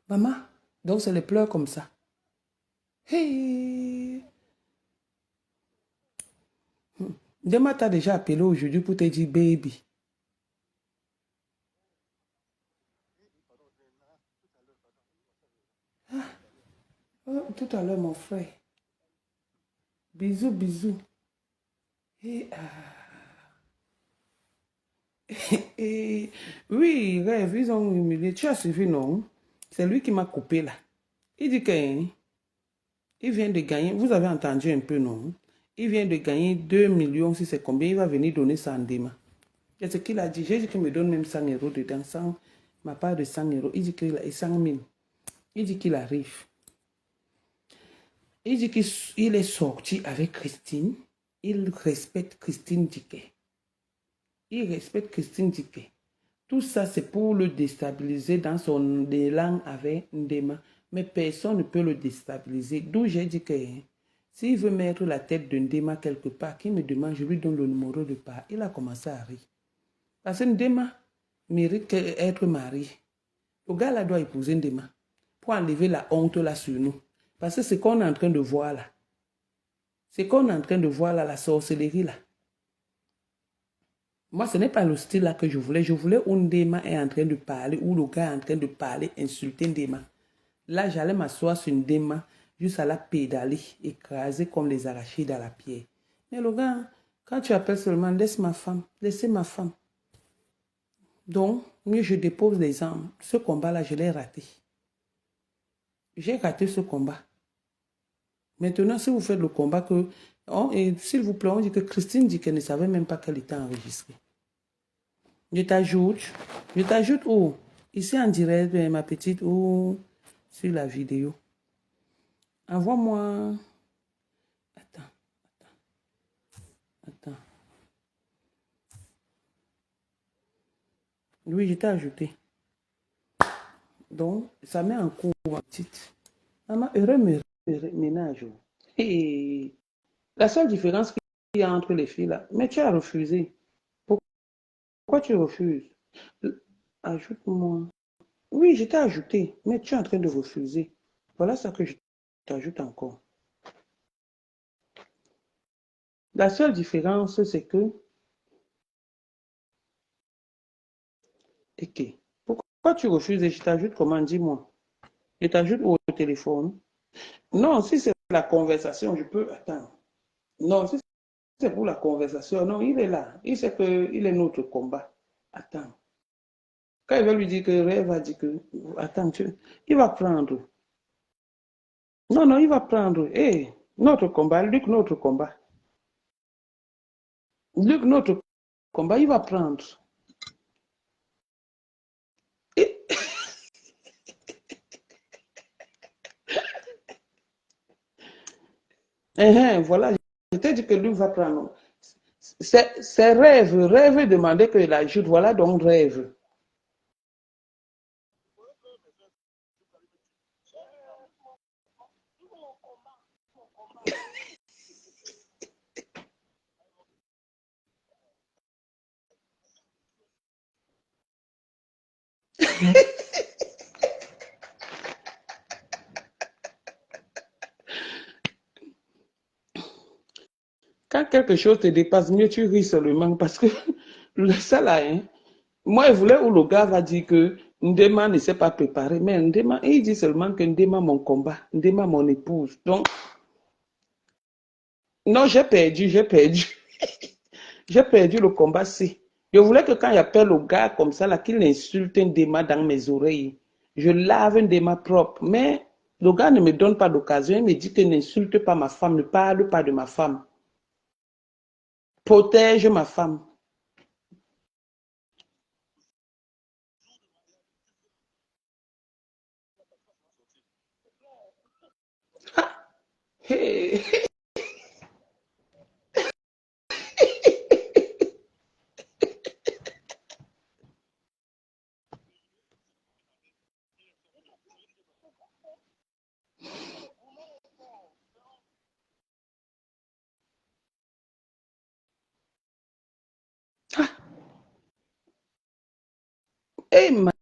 Maman, donc c'est les pleurs comme ça. Hey. Demain, t'as déjà appelé aujourd'hui pour te dire baby. Oh, tout à l'heure, mon frère. Bisous, bisous. Et, et, oui, rêve, ils ont humilié. Tu as suivi, non? C'est lui qui m'a coupé là. Il dit qu'il vient de gagner. Vous avez entendu un peu, non? Il vient de gagner 2 millions, si c'est combien, il va venir donner ça en déma. C'est ce qu'il a dit. J'ai dit qu'il me donne même 100 euros dedans, 100, ma part de 100 euros. Il dit qu'il a 100 000. Il dit qu'il arrive. Il dit qu'il est sorti avec Christine. Il respecte Christine Dickey. Il respecte Christine Dickey. Tout ça, c'est pour le déstabiliser dans son élan avec Ndema. Mais personne ne peut le déstabiliser. D'où j'ai dit que s'il veut mettre la tête de Ndema quelque part, qu'il me demande, je lui donne le numéro de part. Il a commencé à rire. Parce que Ndema mérite d'être marié. Le gars là doit épouser Ndema pour enlever la honte là sur nous. Parce que ce qu'on est en train de voir là, c'est qu'on est en train de voir là, la sorcellerie là. Moi, ce n'est pas le style là que je voulais. Je voulais où Ndema est en train de parler, où le gars est en train de parler, insulter Ndema. Là, j'allais m'asseoir sur Ndema, juste à la pédaler, écraser comme les arachides à la pierre. Mais le gars, quand tu appelles seulement, laisse ma femme, laissez ma femme. Donc, mieux je dépose les armes. Ce combat-là, je l'ai raté. J'ai raté ce combat. Maintenant, si vous faites le combat que... Oh, et s'il vous plaît, on dit que Christine dit qu'elle ne savait même pas qu'elle était enregistrée. Je t'ajoute où? Ici en direct, ma petite, ou sur la vidéo. Envoie-moi... Attends, attends. Oui, je t'ai ajouté. Donc, ça met en cours, ma petite. Maman, heureux ménage. Et la seule différence qu'il y a entre les filles là, mais tu as refusé. Pourquoi tu refuses? Ajoute-moi. Oui, je t'ai ajouté, mais tu es en train de refuser. Voilà ça que je t'ajoute encore. La seule différence, c'est que... Ok. Pourquoi tu refuses et je t'ajoute comment? Dis-moi. Je t'ajoute au téléphone. Non, si c'est la conversation, je peux... Attends. Non, si c'est pour la conversation, non, il est là. Il sait qu'il est notre combat. Attends. Quand il va lui dire que Rêve va dire que... Attends, il va prendre. Non, non, il va prendre. Hey, notre combat, Luc, notre combat. Luc, notre combat, il va prendre. Et, voilà, je t'ai dit que Luc va prendre. C'est Rêve. Rêve demandait que l'ajoute. Voilà donc Rêve. Quand quelque chose te dépasse, mieux tu ris seulement parce que ça là, hein, moi, je voulais où le gars va dire que Ndema ne s'est pas préparé, mais Ndema, il dit seulement que Ndema mon combat, Ndema mon épouse. Donc, non, j'ai perdu, j'ai perdu. J'ai perdu le combat, si. Je voulais que quand il appelle le gars comme ça, là, qu'il insulte Ndema dans mes oreilles. Je lave Ndema propre, mais le gars ne me donne pas d'occasion, il me dit que n'insulte pas ma femme, ne parle pas de ma femme. Protège ma femme. Hey. Hey, ma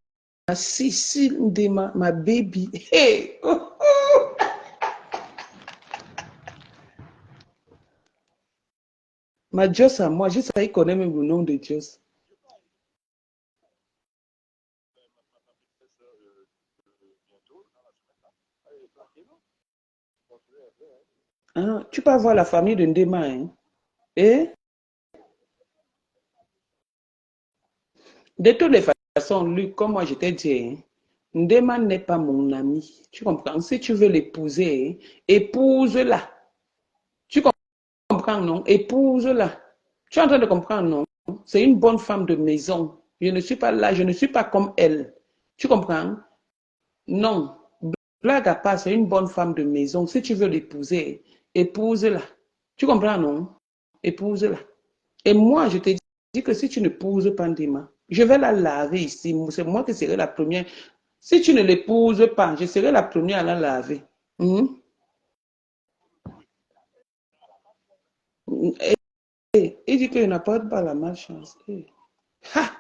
Cécile Ndema, ma baby. Hey! Oh, oh. Ma Joss à moi, je savais connaître même le nom de Joss. Ah, tu peux avoir la famille de Ndema, hein? Et de toutes les façons, lui, comme moi je t'ai dit, hein, Ndema n'est pas mon ami. Tu comprends? Si tu veux l'épouser, hein, épouse-la. Tu comprends, non? Épouse-la. Tu es en train de comprendre, non? C'est une bonne femme de maison. Je ne suis pas là, je ne suis pas comme elle. Tu comprends? Non. Blague à part, c'est une bonne femme de maison. Si tu veux l'épouser, épouse-la. Tu comprends, non? Épouse-la. Et moi, je te dis que si tu ne n'épouses pas Ndima, je vais la laver ici. C'est moi qui serai la première. Si tu ne l'épouses pas, je serai la première à la laver. Mhm. Il dit qu'il n'apporte pas la malchance. Ha!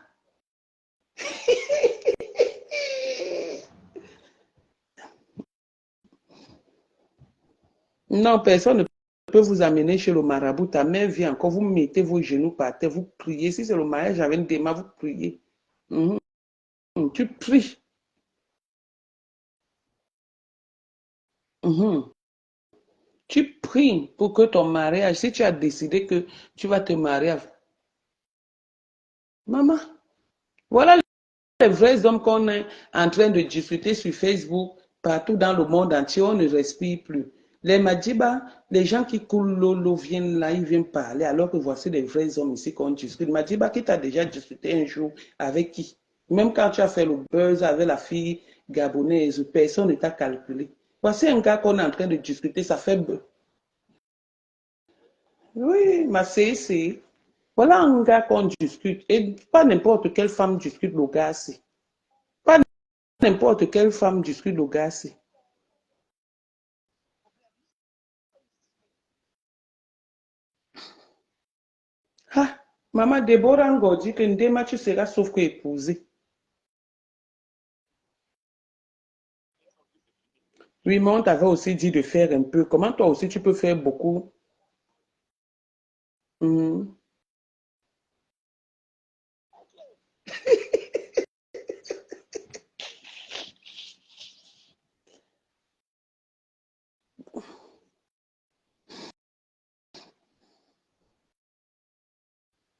Non, personne ne peut vous amener chez le marabout. Ta mère vient encore, vous mettez vos genoux par terre, vous priez. Si c'est le mariage avec Ndema, vous priez. Mhm. Tu pries. Mhm. Tu pries pour que ton mariage, si tu as décidé que tu vas te marier, maman, voilà les vrais hommes qu'on est en train de discuter sur Facebook, partout dans le monde entier, on ne respire plus. Les Madiba, les gens qui coulent l'eau viennent là, ils viennent parler, alors que voici les vrais hommes ici qu'on discute. Madiba, qui t'a déjà discuté un jour avec qui? Même quand tu as fait le buzz avec la fille gabonaise, personne ne t'a calculé. Voici un gars qu'on est en train de discuter, ça fait... Oui, ma c'est... Voilà un gars qu'on discute. Et pas n'importe quelle femme discute le gars. Pas n'importe quelle femme discute le gars. Ah, maman Déborah Ngo dit que Ndema, tu seras sauf que épousée. Oui, mais on t'avait aussi dit de faire un peu. Comment toi aussi tu peux faire beaucoup? Mhm.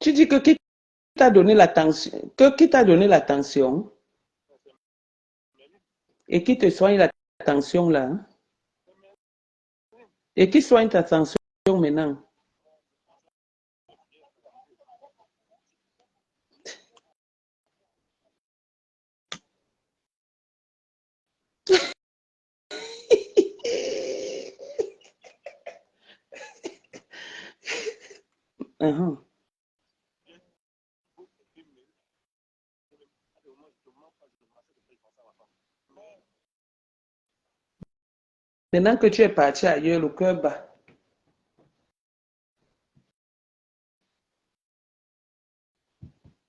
Tu dis que qui t'a donné l'attention? Que qui t'a donné l'attention? Et qui te soigne l'attention là? Et qui soigne ta tension maintenant? Uh-huh. Maintenant que tu es parti ailleurs, le cœur bat.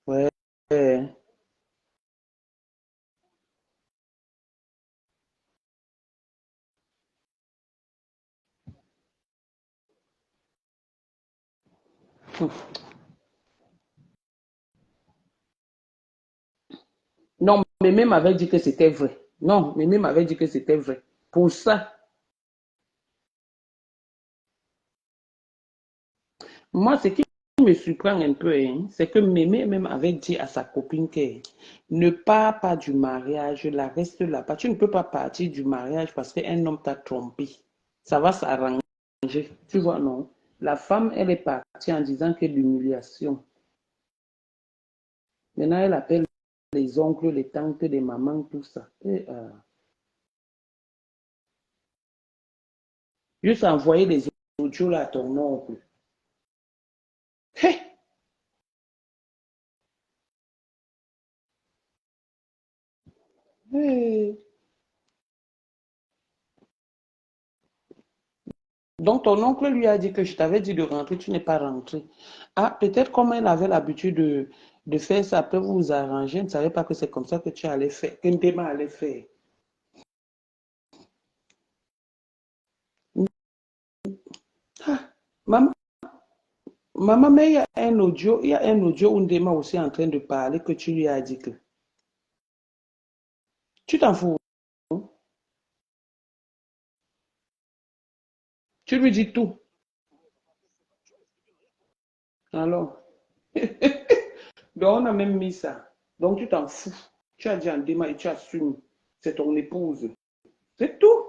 Ouais. Non, Mémé m'avait dit que c'était vrai. Non, Mémé m'avait dit que c'était vrai. Pour ça, moi, ce qui me surprend un peu, hein, c'est que Mémé même avait dit à sa copine que ne pars pas du mariage, la reste là-bas. Tu ne peux pas partir du mariage parce qu'un homme t'a trompé. Ça va s'arranger. Tu vois, non? La femme, elle est partie en disant que l'humiliation. Maintenant, elle appelle les oncles, les tantes, les mamans, tout ça. Juste envoyer des audios là à ton oncle. Hé! Hé! Donc, ton oncle lui a dit que je t'avais dit de rentrer, tu n'es pas rentré. Ah, peut-être comme elle avait l'habitude de faire ça, après vous vous arranger, je ne savais pas que c'est comme ça que tu allais faire, que Ndema allait faire. Ah, maman, maman, mais il y a un audio où Ndema aussi est en train de parler que tu lui as dit que. Tu t'en fous. Tu lui dis tout. Alors. Donc, on a même mis ça. Donc, tu t'en fous. Tu as dit en Ndema et tu assumes. C'est ton épouse. C'est tout.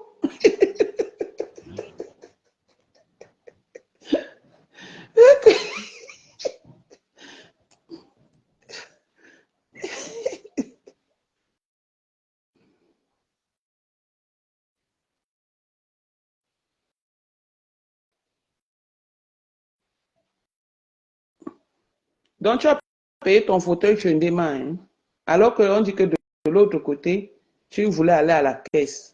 Donc, tu as payé ton fauteuil chez Ndema, hein? Alors qu'on dit que de l'autre côté, tu voulais aller à la caisse.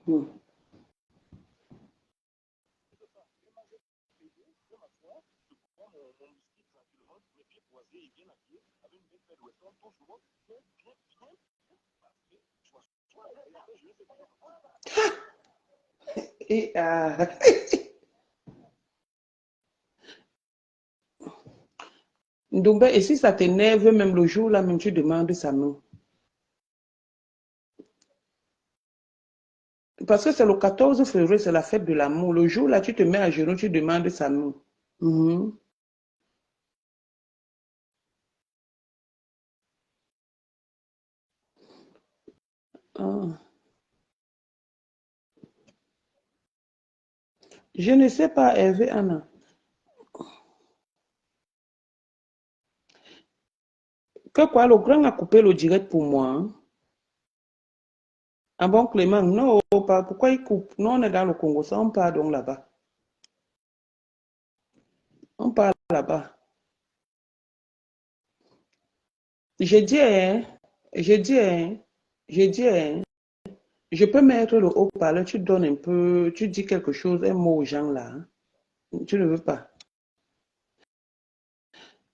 Hmm. Et Ndoumbe, et si ça t'énerve, même le jour là, même tu demandes sa main. Parce que c'est le 14 février, c'est la fête de l'amour. Le jour là, tu te mets à genoux, tu demandes sa main. Mhm. Ah. Je ne sais pas, Hervé, Anna. Que quoi, le grand a coupé le direct pour moi, hein? Ah bon, Clément, non, pas, pourquoi il coupe? Nous, on est dans le Congo, ça, on part donc là-bas. On part là-bas. J'ai dit, hein, j'ai dit, hein, j'ai dit, hein, je peux mettre le haut-parleur, tu donnes un peu, tu dis quelque chose, un mot aux gens là, hein. Tu ne veux pas.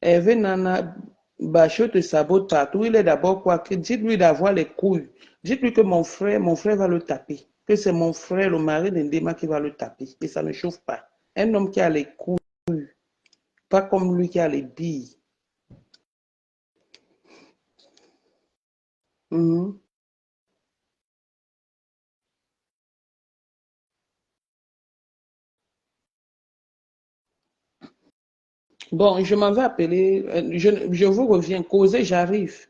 Hervé Nana, Bachot te sabote partout. Il est d'abord quoi? Dites-lui d'avoir les couilles. Dites-lui que mon frère va le taper. Que c'est mon frère, le mari d'Indema, qui va le taper. Et ça ne chauffe pas. Un homme qui a les couilles, pas comme lui qui a les billes. Mhm. Bon, je m'en vais appeler. Je vous reviens. Causer, j'arrive.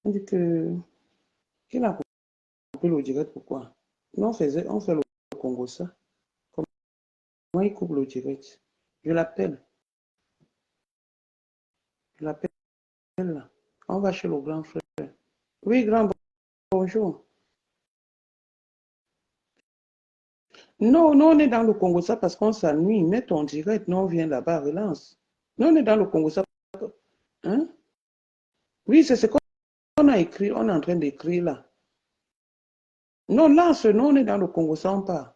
On dit que. Qu'il a coupé le direct, pourquoi? Non, on fait le Congo ça. Comment il coupe le direct? Je l'appelle. Je l'appelle là. On va chez le grand frère. Oui, grand, bonjour. Non, non, on est dans le Congo ça parce qu'on s'ennuie. Mets ton direct. Non, on vient là-bas, relance. Non, on est dans le Congo ça. Hein? Oui, c'est ce qu'on a écrit. On est en train d'écrire là. Non, lance. Non, on est dans le Congo ça, on part.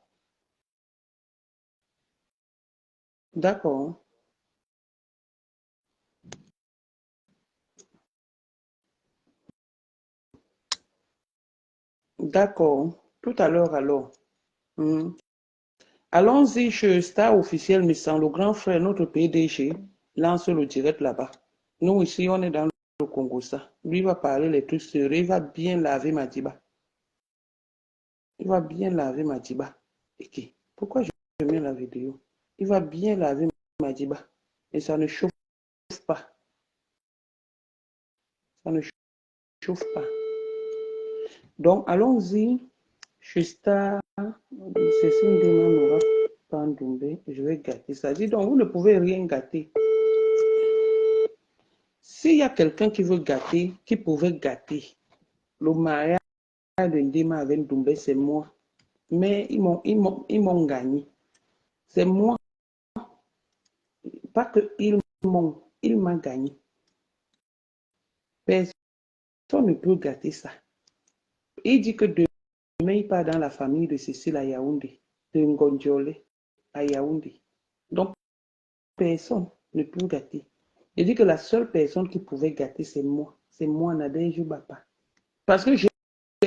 D'accord. D'accord. Tout à l'heure alors. Mhm. Allons-y chez Star officiel, mais sans le grand frère, notre PDG, lance le direct là-bas. Nous ici, on est dans le Congo ça. Lui va parler les trucs sérieux. Il va bien laver Madiba. Il va bien laver Madiba. Ok. Pourquoi je mets la vidéo? Il va bien laver Madiba. Et ça ne chauffe pas. Ça ne chauffe pas. Donc, allons-y. Star, ceci me demande, on va prendre. Je vais gâter ça. Dis donc, vous ne pouvez rien gâter. S'il y a quelqu'un qui veut gâter, qui pouvait gâter le mariage de Ndema avec Doumbé, c'est moi. Mais ils m'ont gagné. C'est moi. Pas que ils m'ont gagné. Personne ne peut gâter ça. Il dit que demain, il part dans la famille de Cécile à Yaoundé, de Ngondiole à Yaoundé. Donc, personne ne peut gâter. Il dit que la seule personne qui pouvait gâter, c'est moi. C'est moi, Nadège Bapa. Parce que j'ai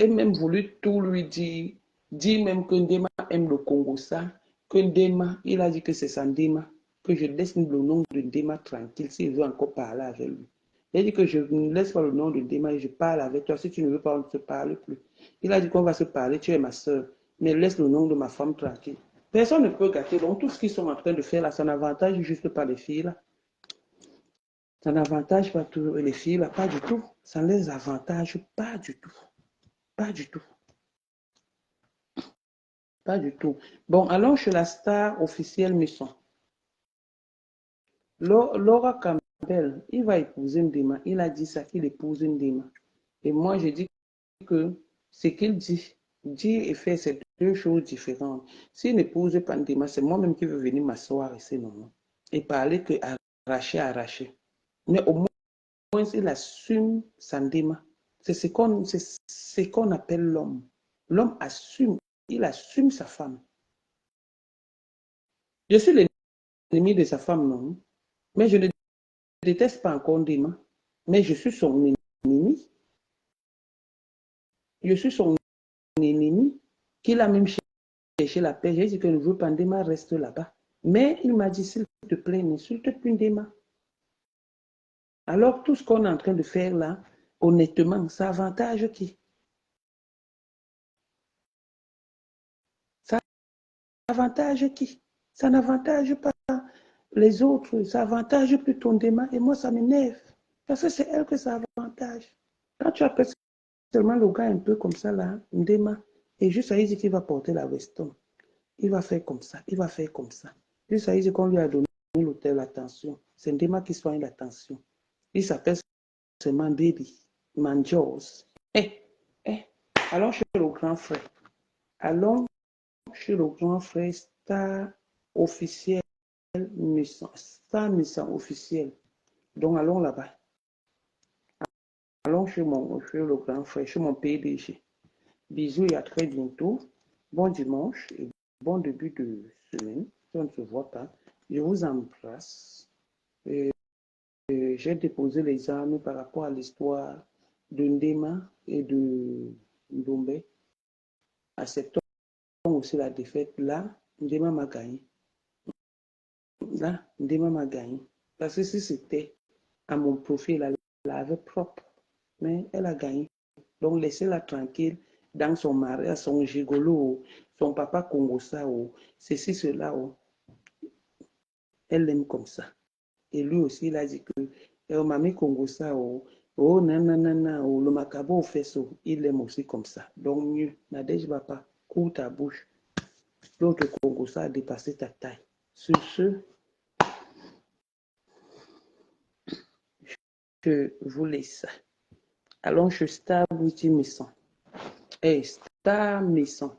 même voulu tout lui dire. Dire même que Ndema aime le Congo, ça. Que Ndema, il a dit que c'est ça Ndema. Que je laisse le nom de Ndema tranquille s'il veut encore parler avec lui. Il a dit que je ne laisse pas le nom de Ndema et je parle avec toi. Si tu ne veux pas, on ne se parle plus. Il a dit qu'on va se parler, tu es ma soeur. Mais laisse le nom de ma femme tranquille. Personne ne peut gâter. Donc tout ce qu'ils sont en train de faire là, ça n'avantage juste pas les filles là. Ça n'avantage pas tous les filles là, pas du tout. Ça ne les avantage pas du tout. Pas du tout. Pas du tout. Bon, allons chez la star officielle Maison. Laura Campbell, il va épouser Ndema. Il a dit ça, qu'il épouse Ndema. Et moi, je dis que ce qu'il dit, dire et faire, c'est deux choses différentes. S'il n'épouse pas Ndema, c'est moi-même qui veux venir m'asseoir ici, non. Et parler que arracher. Mais au moins, il assume sa Ndema. C'est ce qu'on appelle l'homme. L'homme assume, il assume sa femme. Je suis l'ennemi de sa femme, non. Mais je ne déteste pas encore Ndema. Mais je suis son ennemi. Je suis son ennemi. Qu'il a même cherché la paix. J'ai dit que je ne veux pas Ndema reste là-bas. Mais il m'a dit, s'il te plaît, n'insulte plus Ndema. Alors, tout ce qu'on est en train de faire là, honnêtement, ça avantage qui? Ça avantage qui? Ça n'avantage pas les autres. Ça avantage plutôt Ndema. Et moi, ça m'énerve. Parce que c'est elle que ça avantage. Quand tu appelles seulement le gars un peu comme ça, là, Ndema, et juste à dire qu'il va porter la Weston. Il va faire comme ça, il va faire comme ça. Juste à dire qu'on lui a donné l'hôtel, attention. C'est Ndema qui soigne l'attention. Il s'appelle seulement Baby, Manjos. Allons chez le grand frère. Allons chez le grand frère, star officiel, star mission officiel. Donc allons là-bas. Allons chez le grand frère, chez mon PDG. Bisous et à très bientôt. Bon dimanche et bon début de semaine. Si on ne se voit pas, je vous embrasse. J'ai déposé les armes par rapport à l'histoire de Ndema et de Ndombe. Acceptons aussi la défaite. Là, Ndema m'a gagné. Là, Ndema m'a gagné. Parce que si c'était à mon profil, elle avait propre. Mais elle a gagné. Donc, laissez-la tranquille dans son mariage, son gigolo, son papa Congosa, ceci, cela. Elle l'aime comme ça. Et lui aussi, il a dit que Mamie Congosa, nanana, le macabo fait ça. Il l'aime aussi comme ça. Donc, mieux, Nadège Bapa, cours ta bouche. L'autre Congosa a dépassé ta taille. Sur ce, je vous laisse. Allons chez Star Beauty Maison. Star Maison.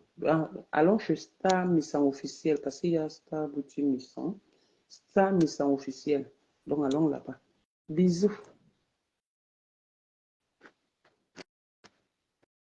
Allons chez Star Maison officiel parce qu'il y a Star Beauty Maison. Star Maison officiel. Donc allons là-bas. Bisous.